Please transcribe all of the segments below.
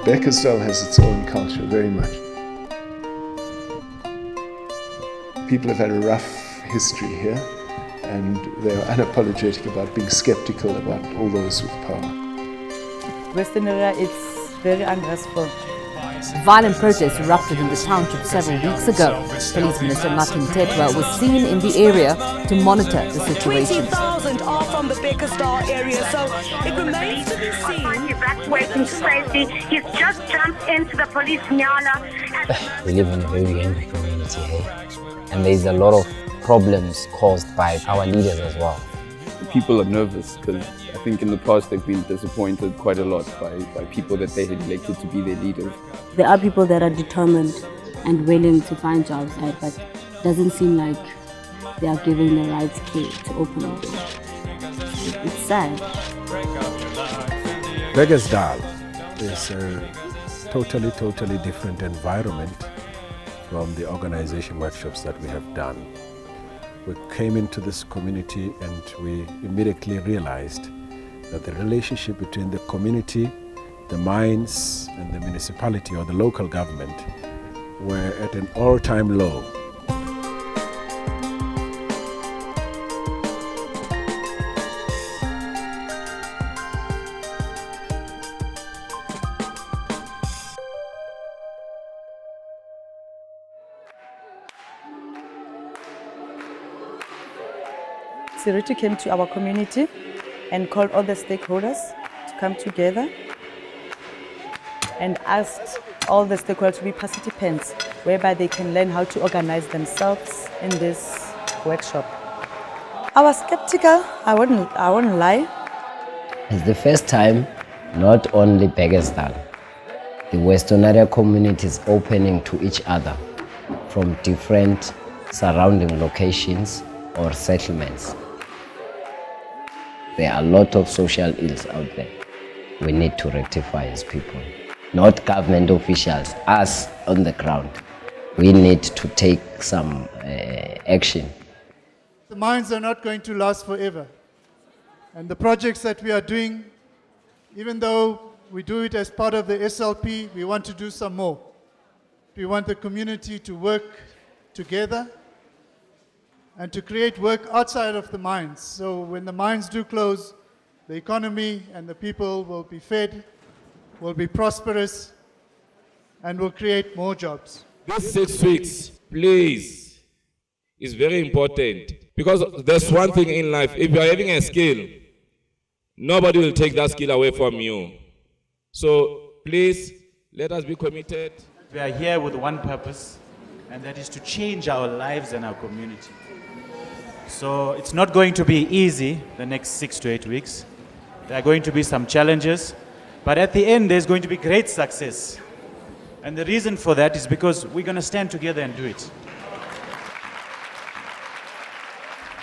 BEKKERSDAL has its own culture, very much. People have had a rough history here, and they are unapologetic about being skeptical about all those with power. Westonaria is very unrestful. Violent protests erupted in the township several weeks ago. Police Minister Martin Tetwa was seen in the area to monitor the situation. 20,000 are from the BEKKERSDAL area, so it remains to be seen. Evacuating to safety. He's just jumped into the police nyala. We live in a very angry community here, and there's a lot of problems caused by our leaders as well. People are nervous because I think in the past they've been disappointed quite a lot by people that they had elected to be their leaders. There are people that are determined and willing to find jobs out, but it doesn't seem like they are given the right to open the door. It's sad. BEKKERSDAL is a totally different environment from the organization workshops that we have done. We came into this community and we immediately realized that the relationship between the community, the mines and the municipality or the local government were at an all-time low. Seriti came to our community and called all the stakeholders to come together and asked all the stakeholders to be participants, whereby they can learn how to organize themselves in this workshop. I was skeptical, I wouldn't lie. It's the first time not only BEKKERSDAL, the Westonaria community is opening to each other from different surrounding locations or settlements. There are a lot of social ills out there we need to rectify as people. Not government officials, us on the ground. We need to take some action. The mines are not going to last forever. And the projects that we are doing, even though we do it as part of the SLP, we want to do some more. We want the community to work together and to create work outside of the mines. So when the mines do close, the economy and the people will be fed, will be prosperous, and will create more jobs. This 6 weeks, please, is very important. Because there's one thing in life, if you are having a skill, nobody will take that skill away from you. So please, let us be committed. We are here with one purpose, and that is to change our lives and our community. So it's not going to be easy the next 6 to 8 weeks. There are going to be some challenges, but at the end there's going to be great success. And the reason for that is because we're going to stand together and do it.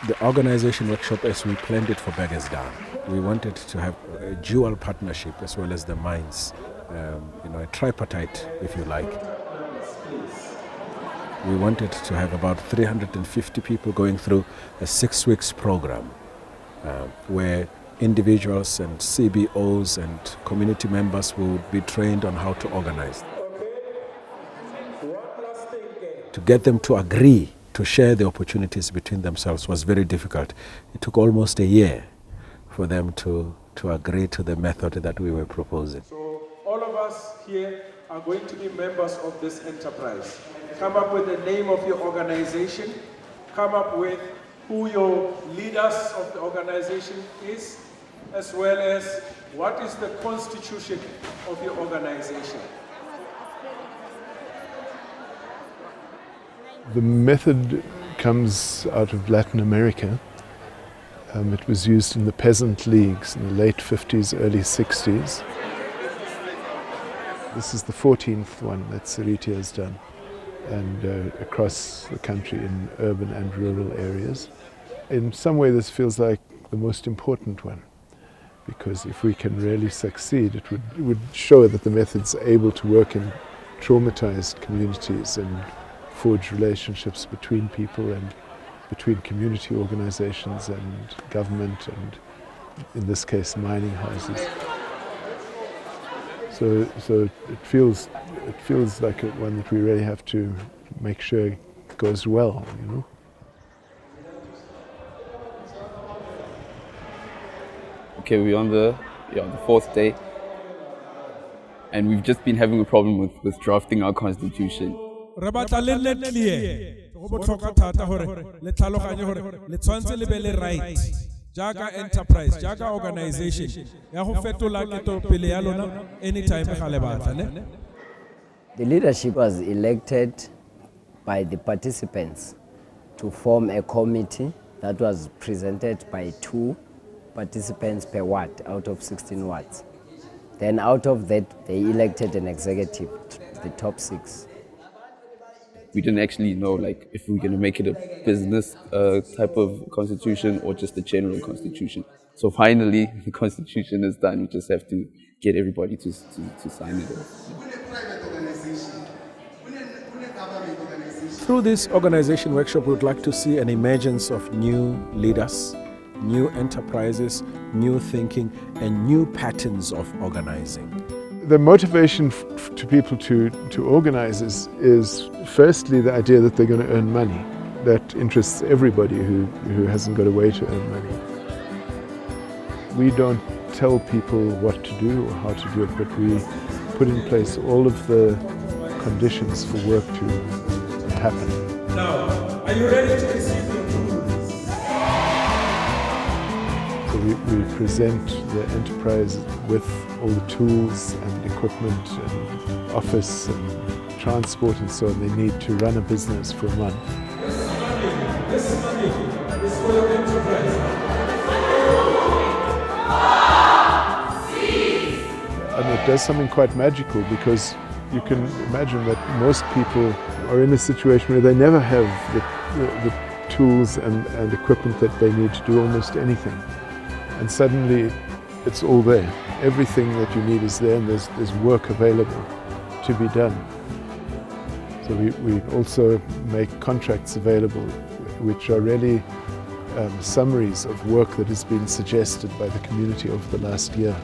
The organization workshop, as we planned it for BEKKERSDAL, we wanted to have a dual partnership as well as the mines, a tripartite, if you like. We wanted to have about 350 people going through a 6 weeks program where individuals and CBOs and community members will be trained on how to organize. To get them to agree to share the opportunities between themselves was very difficult. It took almost a year for them to agree to the method that we were proposing. So all of us here are going to be members of this enterprise. Come up with the name of your organization, come up with who your leaders of the organization is, as well as what is the constitution of your organization. The method comes out of Latin America. It was used in the peasant leagues in the late 50s, early 60s. This is the 14th one that Seriti has done, and across the country in urban and rural areas. In some way this feels like the most important one, because if we can really succeed, it would show that the method's able to work in traumatized communities and forge relationships between people and between community organizations and government and, in this case, mining houses. So it feels like one that we really have to make sure goes well, you know. Okay, we're on the fourth day, and we've just been having a problem with drafting our constitution. Jaga enterprise, jaga organization, anytime. The leadership was elected by the participants to form a committee that was presented by 2 participants per ward out of 16 wards. Then out of that, they elected an executive, the top 6. We didn't actually know if we're going to make it a business type of constitution or just a general constitution. So finally, the constitution is done. We just have to get everybody to sign it off. Through this organization workshop, we would like to see an emergence of new leaders, new enterprises, new thinking, and new patterns of organizing. The motivation to people to organize is firstly the idea that they're going to earn money. That interests everybody who hasn't got a way to earn money. We don't tell people what to do or how to do it, but we put in place all of the conditions for work to happen. Now, are you ready to receive your tools? So we present the enterprise with all the tools and equipment and office and transport and so on they need to run a business for a month. This money is for your enterprise. And it does something quite magical because you can imagine that most people are in a situation where they never have the tools and equipment that they need to do almost anything. And suddenly it's all there. Everything that you need is there and there's work available to be done. So we also make contracts available which are really summaries of work that has been suggested by the community over the last year.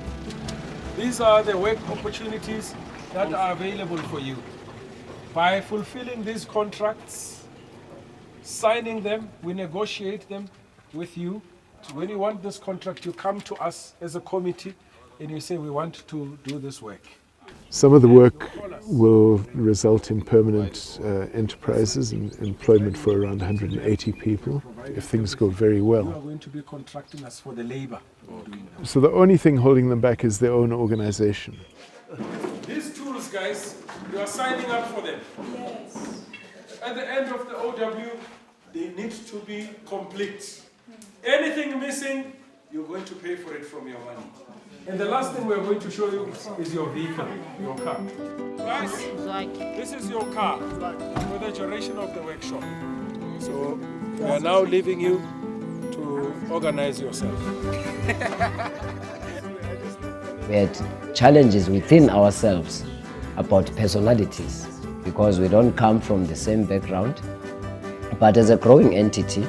These are the work opportunities that are available for you. By fulfilling these contracts, signing them, we negotiate them with you. So when you want this contract, you come to us as a committee and you say, we want to do this work. Some of the work will result in permanent enterprises and employment for around 180 people if things go very well. You are going to be contracting us for the labor. So the only thing holding them back is their own organization. These tools, guys, you are signing up for them. Yes. At the end of the OW, they need to be complete. Anything missing, you're going to pay for it from your money. And the last thing we're going to show you is your vehicle, your car. Guys, this is your car for the duration of the workshop. So we are now leaving you to organize yourself. We had challenges within ourselves about personalities because we don't come from the same background. But as a growing entity,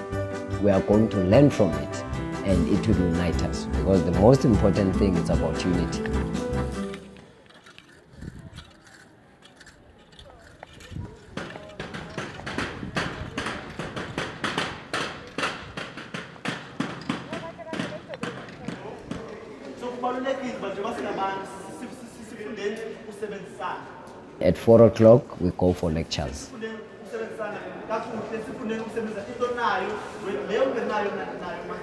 we are going to learn from it and it will unite us because the most important thing is about unity. At 4 o'clock, we go for lectures.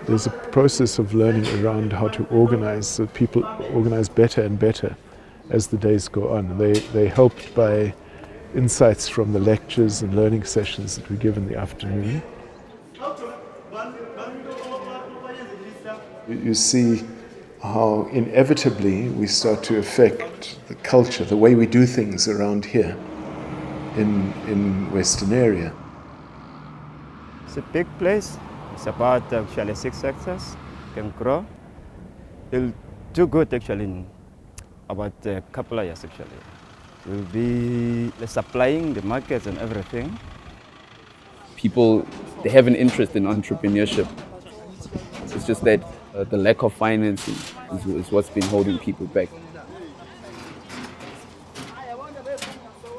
There's a process of learning around how to organize, so people organize better and better as the days go on. They're helped by insights from the lectures and learning sessions that we give in the afternoon. You see how inevitably we start to affect the culture, the way we do things around here in Westonaria. It's a big place. It's about actually 6 hectares. Can grow. It'll do good actually in about a couple of years actually. We'll be supplying the markets and everything. People, they have an interest in entrepreneurship. It's just that the lack of financing is what's been holding people back.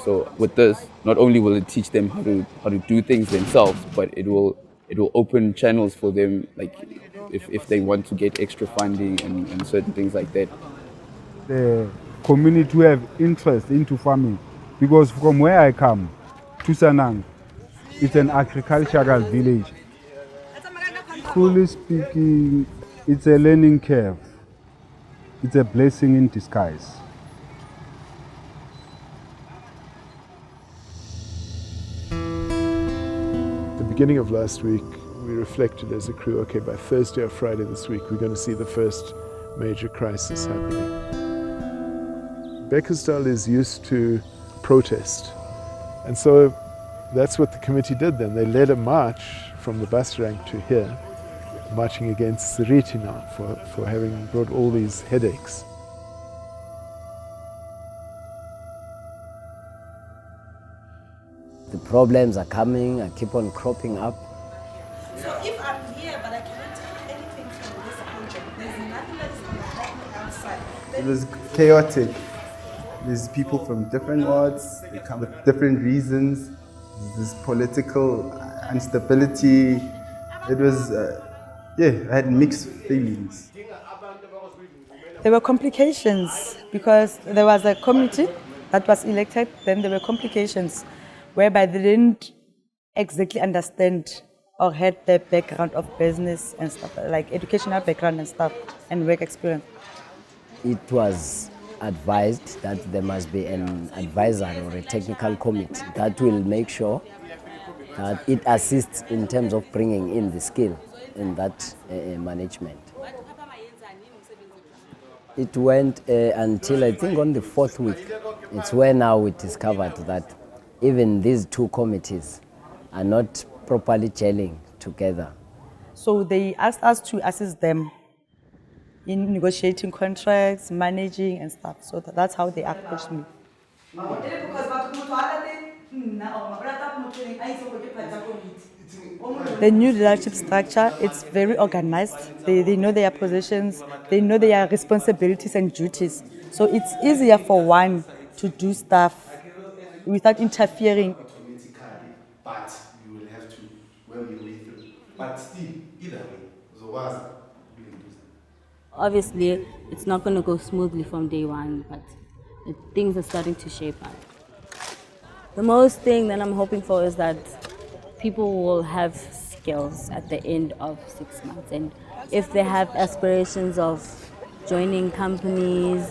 So with this, not only will it teach them how to do things themselves, but it will open channels for them, like if they want to get extra funding and certain things like that. The community who have interest into farming, because from where I come, Tusanang, it's an agricultural village. Truly speaking, it's a learning curve. It's a blessing in disguise. At the beginning of last week, we reflected as a crew, okay, by Thursday or Friday this week, we're going to see the first major crisis happening. BEKKERSDAL is used to protest, and so that's what the committee did then. They led a march from the bus rank to here, marching against Seriti now for having brought all these headaches. The problems are coming and keep on cropping up. So if I'm here but I cannot take anything from this project, there's nothing that is going to help me outside. It was chaotic. There's people from different wards, they come with different reasons. There's political instability. It was, I had mixed feelings. There were complications because there was a committee that was elected, then there were complications whereby they didn't exactly understand or had the background of business and stuff, like educational background and stuff, and work experience. It was advised that there must be an advisor or a technical committee that will make sure that it assists in terms of bringing in the skill in that management. It went until I think on the 4th week. It's where now we discovered that even these two committees are not properly gelling together. So they asked us to assist them in negotiating contracts, managing and stuff. So that's how they approached me. The new leadership structure, it's very organized. They know their positions, they know their responsibilities and duties. So it's easier for one to do stuff without interfering. But you will have to work your way through. But still, either way, Obviously, it's not going to go smoothly from day one, but things are starting to shape up. The most thing that I'm hoping for is that people will have skills at the end of 6 months. And if they have aspirations of joining companies,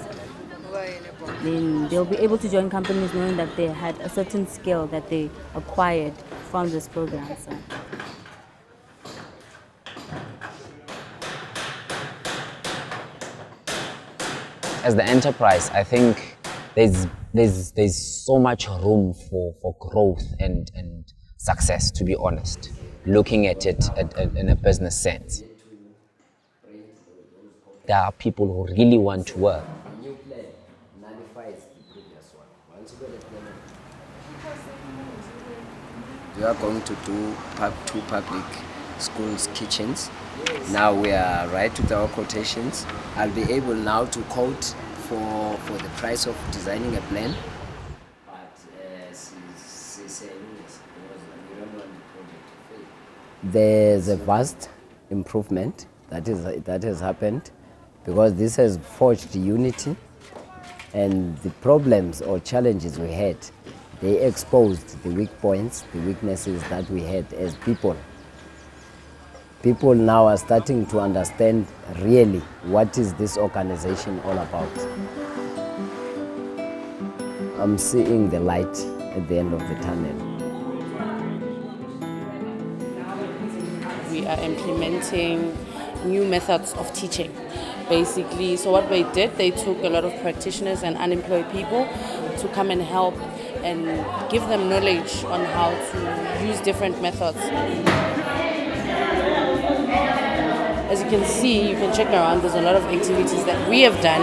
then they'll be able to join companies knowing that they had a certain skill that they acquired from this program. So. As the enterprise, I think there's so much room for growth and success, to be honest, looking at it in a business sense. There are people who really want to work. We are going to do 2 public schools kitchens. Now we are right with our quotations. I'll be able now to quote for the price of designing a plan. There's a vast improvement that has happened because this has forged unity, and the problems or challenges we had, they exposed the weak points, the weaknesses that we had as people. People now are starting to understand really what is this organization all about. I'm seeing the light at the end of the tunnel. We are implementing new methods of teaching, basically. So what they did, they took a lot of practitioners and unemployed people to come and help and give them knowledge on how to use different methods. As you can see, you can check around, there's a lot of activities that we have done,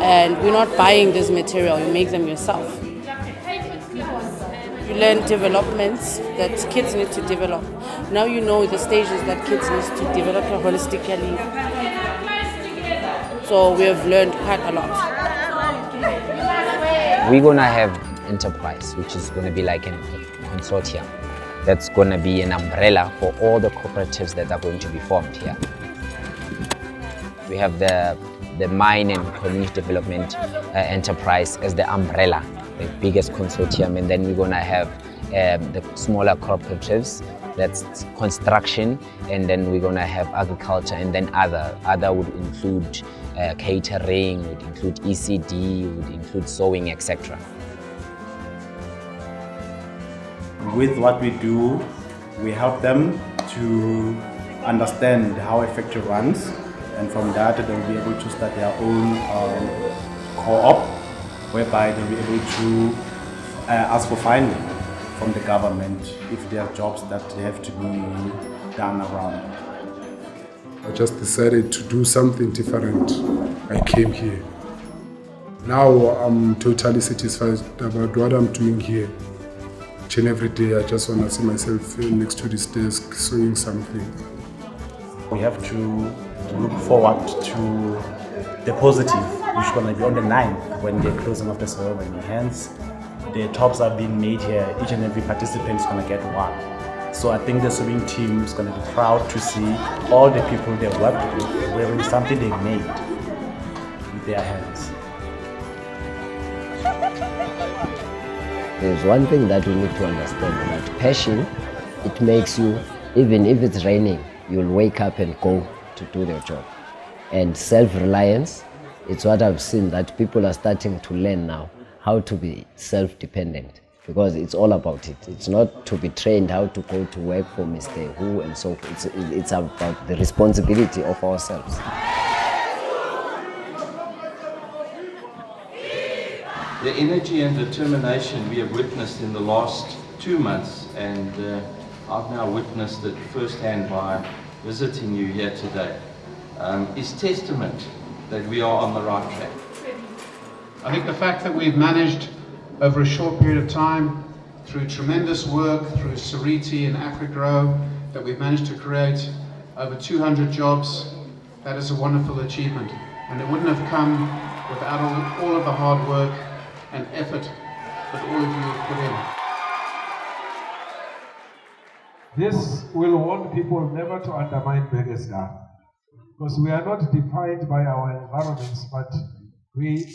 and we're not buying this material, you make them yourself. You learn developments that kids need to develop. Now you know the stages that kids need to develop holistically. So we have learned quite a lot. We're gonna have enterprise, which is going to be like a consortium. That's going to be an umbrella for all the cooperatives that are going to be formed here. We have the mine and community development enterprise as the umbrella, the biggest consortium, and then we're going to have the smaller cooperatives, that's construction, and then we're going to have agriculture, and then other would include catering, would include ECD, would include sewing, etc. With what we do, we help them to understand how a factory runs, and from that they'll be able to start their own co-op, whereby they'll be able to ask for funding from the government if there are jobs that they have to be done around. I just decided to do something different. I came here. Now I'm totally satisfied about what I'm doing here. Each and every day I just want to see myself next to this desk sewing something. We have to look forward to the positive, which is going to be on the 9th when they're closing of the ceremony. Hence, the tops are being made here. Each and every participant is going to get one. So I think the sewing team is going to be proud to see all the people they worked with wearing something they made with their hands. There's one thing that we need to understand, that passion, it makes you, even if it's raining, you'll wake up and go to do their job. And self-reliance, it's what I've seen that people are starting to learn now, how to be self-dependent, because it's all about it. It's not to be trained how to go to work for Mr. Who and so forth. It's about the responsibility of ourselves. The energy and determination we have witnessed in the last 2 months, and I've now witnessed it firsthand by visiting you here today, is testament that we are on the right track. I think the fact that we've managed over a short period of time, through tremendous work, through Seriti and AfriGrow, that we've managed to create over 200 jobs, that is a wonderful achievement. And it wouldn't have come without all of the hard work and effort that all of you have put in. This will warn people never to undermine BEKKERSDAL, because we are not defined by our environments, but we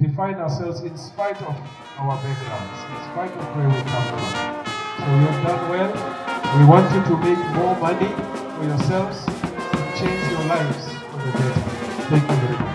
define ourselves in spite of our backgrounds, in spite of where we come from. So you have done well. We want you to make more money for yourselves and change your lives for the better. Thank you very much.